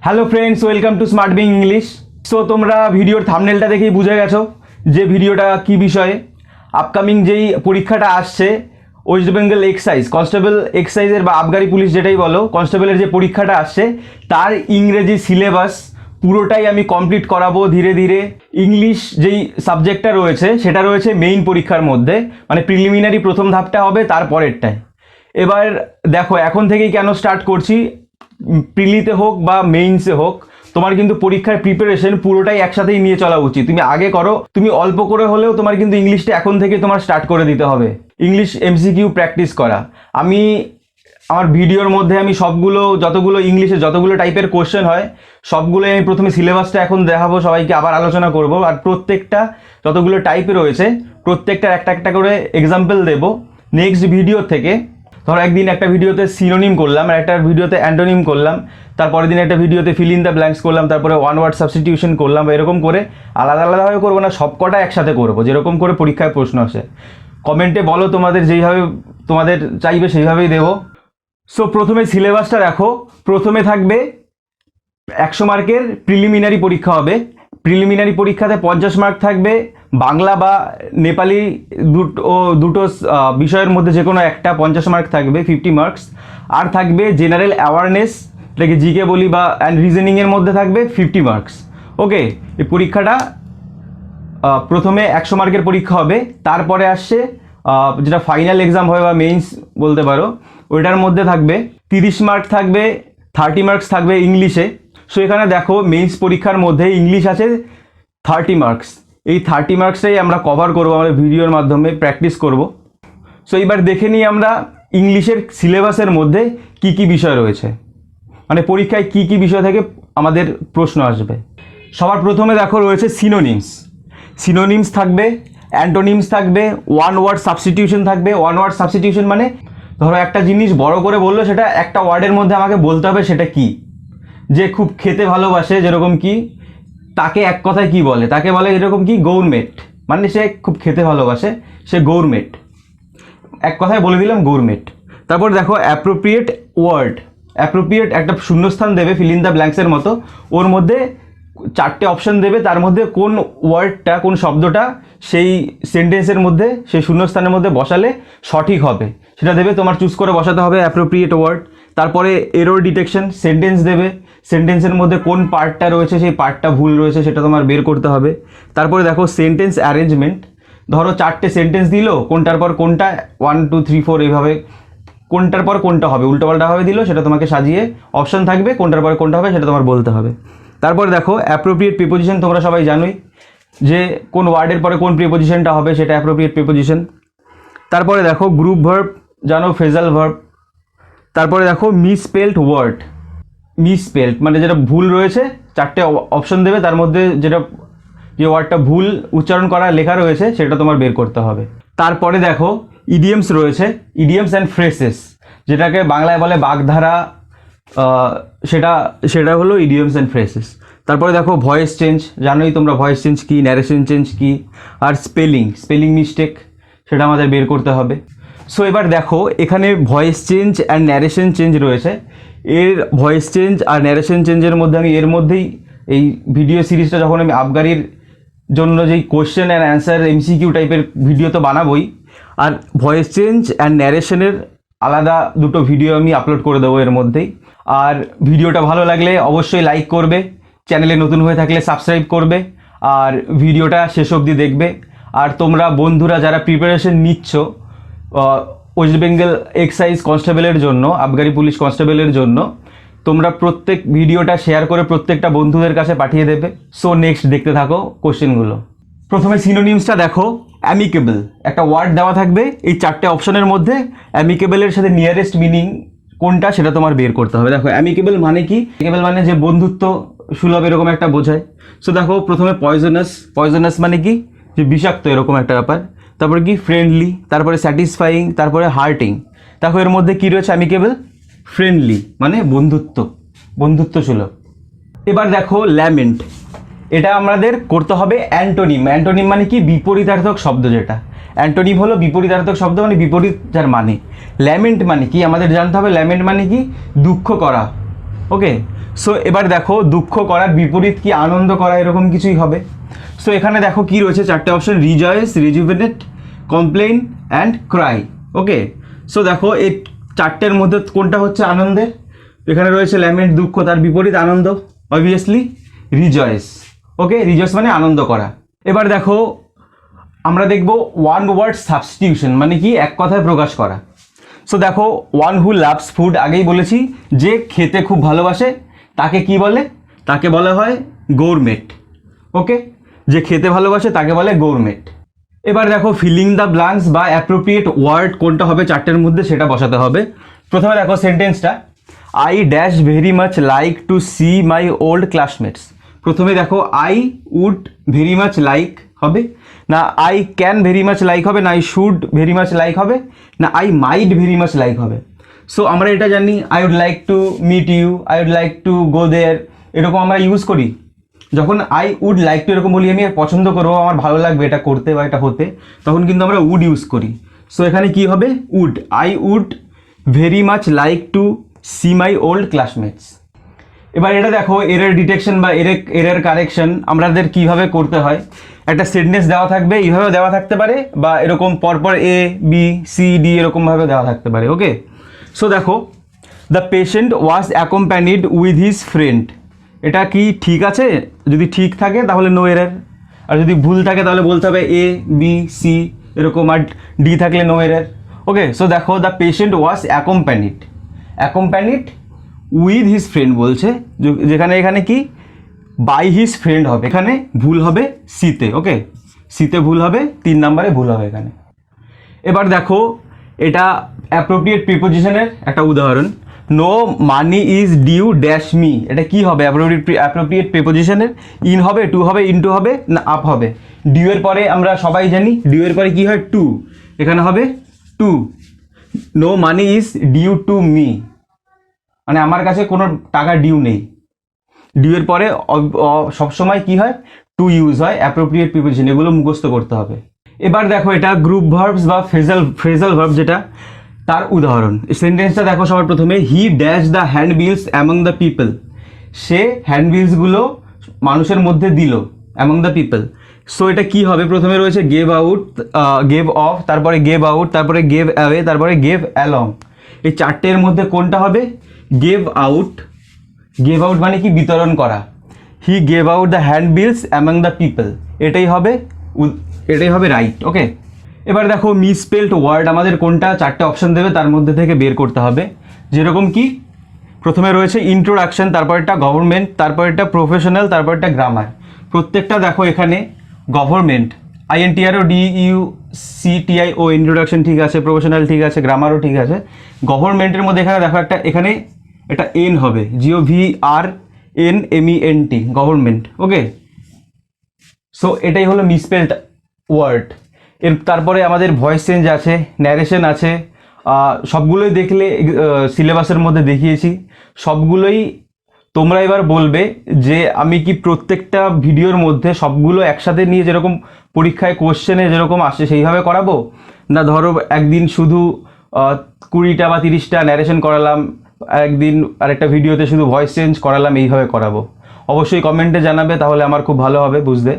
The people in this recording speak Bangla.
Hello friends, welcome to smart being English. So তোমরা ভিডিওর থাম্বনেলটা দেখেই বুঝে গেছো যে ভিডিওটা কি বিষয়ে। আপকামিং যেই পরীক্ষাটা আসছে ওয়েস্ট বেঙ্গল এক্সাইজ কনস্টেবল এক্সাইজের বা আবগারি পুলিশ যেটাই বলো, কনস্টেবলের যে পরীক্ষাটা আসছে তার ইংরেজি সিলেবাস পুরোটাই আমি কমপ্লিট করাবো ধীরে ধীরে। ইংলিশ যেই সাবজেক্টটা রয়েছে সেটা রয়েছে মেইন পরীক্ষার মধ্যে, মানে প্রিলিমিনারি প্রথম ধাপটা হবে তারপরেরটায়। এবার দেখো এখন থেকেই কেন স্টার্ট করছি, প্রিলিতে হোক বা মেইনসে হোক তোমার কিন্তু পরীক্ষার প্রিপারেশন পুরোটাই একসাথেই নিয়ে চলা উচিত। তুমি আগে করো, তুমি অল্প করে হলেও তোমার কিন্তু ইংলিশটা এখন থেকে তোমার স্টার্ট করে দিতে হবে। ইংলিশ এমসিকিউ প্র্যাকটিস করা, আমি আমার ভিডিওর মধ্যে আমি সবগুলো যতগুলো ইংলিশে যতগুলো টাইপের কোশ্চেন হয় সবগুলোই আমি প্রথমে সিলেবাসটা এখন দেখাবো, সবাইকে আবার আলোচনা করব। আর প্রত্যেকটা যতগুলো টাইপে রয়েছে প্রত্যেকটার একটা একটা করে এক্সাম্পল দেবো নেক্সট ভিডিও থেকে। ধরো একদিন একটা ভিডিওতে সিনোনিম করলাম, আর একটা ভিডিওতে অ্যান্টোনিম করলাম, তারপরের দিন একটা ভিডিওতে ফিল ইন দ্য ব্ল্যাঙ্কস করলাম, তারপরে ওয়ান ওয়ার্ড সাবস্টিটিউশন করলাম। এরকম করে আলাদা আলাদাভাবে করবো না, সব কটা একসাথে করবো যেরকম করে পরীক্ষায় প্রশ্ন আসে। কমেন্টে বলো তোমাদের যেইভাবে তোমাদের চাইবে সেইভাবেই দেবো। সো প্রথমে সিলেবাসটা দেখো। প্রথমে থাকবে 100 মার্কের প্রিলিমিনারি পরীক্ষা হবে। প্রিলিমিনারি পরীক্ষাতে 50 মার্ক থাকবে বাংলা বা নেপালি, দুটো বিষয়ের মধ্যে যে কোনো একটা 50 মার্ক থাকবে, 50 মার্কস। আর থাকবে জেনারেল অ্যাওয়ারনেস, এটাকে জিকে বলি, বা অ্যান্ড রিজনিংয়ের মধ্যে থাকবে 50 মার্কস। ওকে, এই পরীক্ষাটা প্রথমে 100 মার্কের পরীক্ষা হবে। তারপরে আসছে যেটা ফাইনাল এক্সাম হয় বা মেইনস বলতে পারো, ওইটার মধ্যে থাকবে 30 মার্ক থাকবে, 30 মার্কস থাকবে ইংলিশে। সো এখানে দেখো মেইনস পরীক্ষার মধ্যে ইংলিশ আছে 30 মার্কস। এই 30 মার্কসটাই আমরা কভার করবো, আমাদের ভিডিওর মাধ্যমে প্র্যাকটিস করব। সো এইবার দেখে নিই আমরা ইংলিশের সিলেবাসের মধ্যে কি কি বিষয় রয়েছে, মানে পরীক্ষায় কি কি বিষয় থেকে আমাদের প্রশ্ন আসবে। সবার প্রথমে দেখো রয়েছে সিনোনিমস। সিনোনিমস থাকবে, অ্যান্টোনিমস থাকবে, ওয়ান ওয়ার্ড সাবস্টিটিউশন থাকবে। ওয়ান ওয়ার্ড সাবস্টিটিউশন মানে ধরো একটা জিনিস বড় করে বললো, সেটা একটা ওয়ার্ডের মধ্যে আমাকে বলতে হবে সেটা কি। যে খুব খেতে ভালোবাসে, যেরকম কি তাকে এক কথায় কি বলে, তাকে বলে এরকম কি গৌরমেট, মানে সে খুব খেতে ভালোবাসে, সে গৌরমেট। এক কথায় বলে দিলাম গৌরমেট। তারপর দেখো অ্যাপ্রোপ্রিয়েট ওয়ার্ড। অ্যাপ্রোপ্রিয়েট একটা শূন্যস্থান দেবে ফিল ইন দ্য ব্ল্যাঙ্কসের মতো, ওর মধ্যে 4টে অপশন দেবে, তার মধ্যে কোন ওয়ার্ডটা কোন শব্দটা সেই সেন্টেন্সের মধ্যে সেই শূন্যস্থানের মধ্যে বসালে সঠিক হবে সেটা দেবে, তোমার চুজ করে বসাতে হবে অ্যাপ্রোপ্রিয়েট ওয়ার্ড। তারপরে এরর ডিটেকশন, সেন্টেন্স দেবে, সেন্টেন্সের মধ্যে কোন পার্টটা রয়েছে সেই পার্টটা ভুল রয়েছে সেটা তোমার বের করতে হবে। তারপরে দেখো সেন্টেন্স অ্যারেঞ্জমেন্ট, ধরো 4টে সেন্টেন্স দিল, কোনটার পর কোনটা 1 2 3 4 এইভাবে কোনটার পর কোনটা হবে, উল্টোপাল্টাভাবে দিল, সেটা তোমাকে সাজিয়ে অপশন থাকবে কোনটার পর কোনটা হবে সেটা তোমার বলতে হবে। তারপর দেখো অ্যাপ্রোপ্রিয়েট প্রিপোজিশন, তোমরা সবাই জানোই যে কোন ওয়ার্ডের পরে কোন প্রিপোজিশনটা হবে, সেটা অ্যাপ্রোপ্রিয়েট প্রিপোজিশন। তারপরে দেখো গ্রুপ ভার্ব, জানো ফ্রেজাল ভার্ব। তারপরে দেখো মিসস্পেলড ওয়ার্ড। মিসস্পেলড মানে যেটা ভুল রয়েছে, 4টে অপশন দেবে, তার মধ্যে যেটা যে ওয়ার্ডটা ভুল উচ্চারণ করা লেখা রয়েছে সেটা তোমার বের করতে হবে। তারপরে দেখো ইডিয়মস রয়েছে, ইডিয়মস অ্যান্ড ফ্রেসেস, যেটাকে বাংলায় বলে বাগধারা, সেটা হলো ইডিয়মস অ্যান্ড ফ্রেসেস। তারপরে দেখো ভয়েস চেঞ্জ, জানোই তোমরা ভয়েস চেঞ্জ কী, ন্যারেশন চেঞ্জ কী। আর স্পেলিং মিস্টেক, সেটা আমাদের বের করতে হবে। সো এবার দেখো এখানে voice change and narration change রয়েছে। এর ভয়েস চেঞ্জ আর ন্যারেশন চেঞ্জের মধ্যে আমি এর মধ্যেই এই ভিডিও সিরিজটা যখন আমি আবগারির জন্য যেই কোশ্চেন অ্যান্ড অ্যান্সার এমসিকিউ টাইপের ভিডিও তো বানাবোই, আর ভয়েস চেঞ্জ অ্যান্ড ন্যারেশনের আলাদা দুটো ভিডিও আমি আপলোড করে দেবো এর মধ্যেই। আর ভিডিওটা ভালো লাগলে অবশ্যই লাইক করবে, চ্যানেলে নতুন হয়ে থাকলে সাবস্ক্রাইব করবে, আর ভিডিওটা শেষ অবধি দেখবে। আর তোমরা বন্ধুরা যারা প্রিপারেশন নিচ্ছ ওয়েস্ট বেঙ্গল এক্সাইজ কনস্টেবলের জন্য, আবগারি পুলিশ কনস্টেবলের জন্য, তোমরা প্রত্যেক ভিডিওটা শেয়ার করে প্রত্যেকটা বন্ধুদের কাছে পাঠিয়ে দেবে। সো নেক্সট দেখতে থাকো কোশ্চেনগুলো। প্রথমে সিনোনিমসটা দেখো। অ্যামিকেবল একটা ওয়ার্ড দেওয়া থাকবে, এই 4টে অপশনের মধ্যে অ্যামিকেবলের সাথে নিয়ারেস্ট মিনিং কোনটা সেটা তোমার বের করতে হবে। দেখো অ্যামিকেবল মানে কি, অ্যামিকেবল মানে যে বন্ধুত্ব সুলভ এরকম একটা বোঝায়। সো দেখো প্রথমে পয়জনাস মানে কি, যে বিষাক্ত এরকম একটা ব্যাপার। তারপরে কি ফ্রেন্ডলি, তারপরে স্যাটিসফাইং, তারপরে হার্টিং। দেখো এর মধ্যে কি রয়েছে, অ্যামিকেবল, ফ্রেন্ডলি মানে বন্ধুত্ব সুলভ। এবার দেখো ল্যামেন্ট, এটা আমাদের করতে হবে অ্যান্টোনিম। অ্যান্টোনিম মানে কি, বিপরীতার্থক শব্দ যেটা। অ্যান্টোনিম হলো বিপরীতার্থক শব্দ, মানে বিপরীত যার মানে। ল্যামেন্ট মানে কি আমাদের জানতে হবে, ল্যামেন্ট মানে কি দুঃখ করা, ওকে, সো এবার দেখো দুঃখ করার বিপরীত কি আনন্দ করা, এরকম কিছুই হবে। সো এখানে দেখো কি রয়েছে, চারটে option, rejoice, rejuvenate, complain and cry. Okay, so দেখো এই চারটের মধ্যে কোনটা হচ্ছে আনন্দের? এখানে রয়েছে ল্যামেন্ট, দুঃখ, তার বিপরীত আনন্দ, অবভিয়াসলি রিজয়েস। ওকে, রিজয়েস মানে আনন্দ করা। এবার দেখো আমরা দেখব ওয়ান ওয়ার্ড সাবস্টিটিউশন, মানে কি এক কথায় প্রকাশ করা। সো দেখো ওয়ান হু লাভস ফুড, আগেই বলেছি যে খেতে খুব ভালোবাসে তাকে কি বলে? তাকে বলা হয় গৌরমেট। ওকে, যে খেতে ভালোবাসে তাকে বলে গৌরমেট। এবার দেখো ফিলিং দ্য ব্ল্যাঙ্কস বা অ্যাপ্রোপ্রিয়েট ওয়ার্ড কোনটা হবে চারটের মধ্যে সেটা বসাতে হবে। প্রথমে দেখো সেন্টেন্সটা, I dash very much like to see my old classmates. প্রথমে দেখো I would very much like হবে, না I can very much like হবে, না I should very much like হবে, না I might very much like হবে। সো আমরা এটা জানি, I would like to meet you, I would like to go there, এরকম আমরা ইউজ করি। যখন আই উড লাইক টু এরকম বলি, আমি পছন্দ করবো, আমার ভালো লাগবে এটা করতে বা এটা হতে, তখন কিন্তু আমরা উড ইউজ করি। সো এখানে কি হবে? Would, I would very much like to see my old classmates. এবার এটা দেখো এরর ডিটেকশন বা এরর কারেকশন আমাদের কিভাবে করতে হয়। একটা সেন্টেন্স দেওয়া থাকবে, এইভাবে দেওয়া থাকতে পারে, বা এরকম পরপর এ বি সি ডি এরকমভাবে দেওয়া থাকতে পারে। ওকে, সো দেখো the patient was accompanied with his friend, এটা কি ঠিক আছে? যদি ঠিক থাকে তাহলে নো এরর, আর যদি ভুল থাকে তাহলে বলতে হবে এ বি সি এরকম, আর ডি থাকলে নো এরর। ওকে, সো দেখো the patient was accompanied with his friend বলছে, যেখানে এখানে কি বাই হিজ ফ্রেন্ড হবে, এখানে ভুল হবে সিতে। ওকে, সিতে ভুল হবে, 3 নম্বরে ভুল হবে এখানে। এবার দেখো এটা অ্যাপ্রোপ্রিয়েট প্রিপোজিশনের একটা উদাহরণ, no money is due dash me, এটা কি হবে? অ্যাপ্রোপ্রিয়েট প্রিপোজিশনের ইন হবে, টু হবে, ইনটু হবে, না আপ হবে? ডিউ এর পরে আমরা সবাই জানি ডিউ এর পরে কি হয়? টু, এখানে হবে to. No money is due to me, মানে আমার কাছে কোনো টাকা ডিউ নেই। ডিউ এর পরে সবসময় কি হয়? টু ইউজ হয়, অ্যাপ্রোপ্রিয়েট প্রিপোজিশন, এগুলো মুখস্থ করতে হবে। এবার দেখো এটা গ্রুপ ভার্বস বা ফ্রেজাল ভার্ব, যেটা তার উদাহরণ। সেন্টেন্সটা দেখো সবার প্রথমে, he dash the hand bills among the people, সে হ্যান্ড বিলসগুলো মানুষের মধ্যে দিল, অ্যামং দ্য পিপল। সো এটা কি হবে? প্রথমে রয়েছে গেভ আউট, গেভ অফ, তারপরে গেভ আউট, তারপরে গেভ অ্যাওয়ে, তারপরে গেভ অ্যালং। এই চারটের মধ্যে কোনটা হবে? Gave out. গেভ আউট মানে কি? বিতরণ করা। He gave out the hand bills among the people, এটাই হবে রাইট। ওকে, এবার দেখো মিসস্পেলড ওয়ার্ড আমাদের কোনটা, চারটে অপশন দেবে, তার মধ্যে থেকে বের করতে হবে। যেরকম কি প্রথমে রয়েছে ইন্ট্রোডাকশন, তারপরটা গভর্নমেন্ট, তারপরটা প্রফেশনাল, তারপরটা গ্রামার। প্রত্যেকটা দেখো এখানে গভর্নমেন্ট, INTRO DUCTIO, ইন্ট্রোডাকশন ঠিক আছে, প্রফেশনাল ঠিক আছে, গ্রামারও ঠিক আছে। গভর্নমেন্টের মধ্যে এখানে দেখো এখানে এটা এন হবে, GOVRNMENT, গভর্নমেন্ট। ওকে, সো এটাই হলো মিসস্পেলড ওয়ার্ড। তারপরে আমাদের ভয়েস চেঞ্জ আছে, ন্যারেশন আছে, সবগুলোই দেখলে সিলেবাসের মধ্যে দেখিয়েছি। সবগুলোই তোমরা এবার বলবে যে আমি কি প্রত্যেকটা ভিডিওর মধ্যে সবগুলো একসাথে নিয়ে যেরকম পরীক্ষায় কোশ্চেনে যেরকম আসে সেইভাবে করাবো, না ধরো একদিন শুধু 20টা বা 30টা ন্যারেশন করালাম, একদিন আরেকটা ভিডিওতে শুধু ভয়েস চেঞ্জ করালাম, এইভাবে করাবো? অবশ্যই কমেন্টে জানাবে, তাহলে আমার খুব ভালো হবে বুঝতে।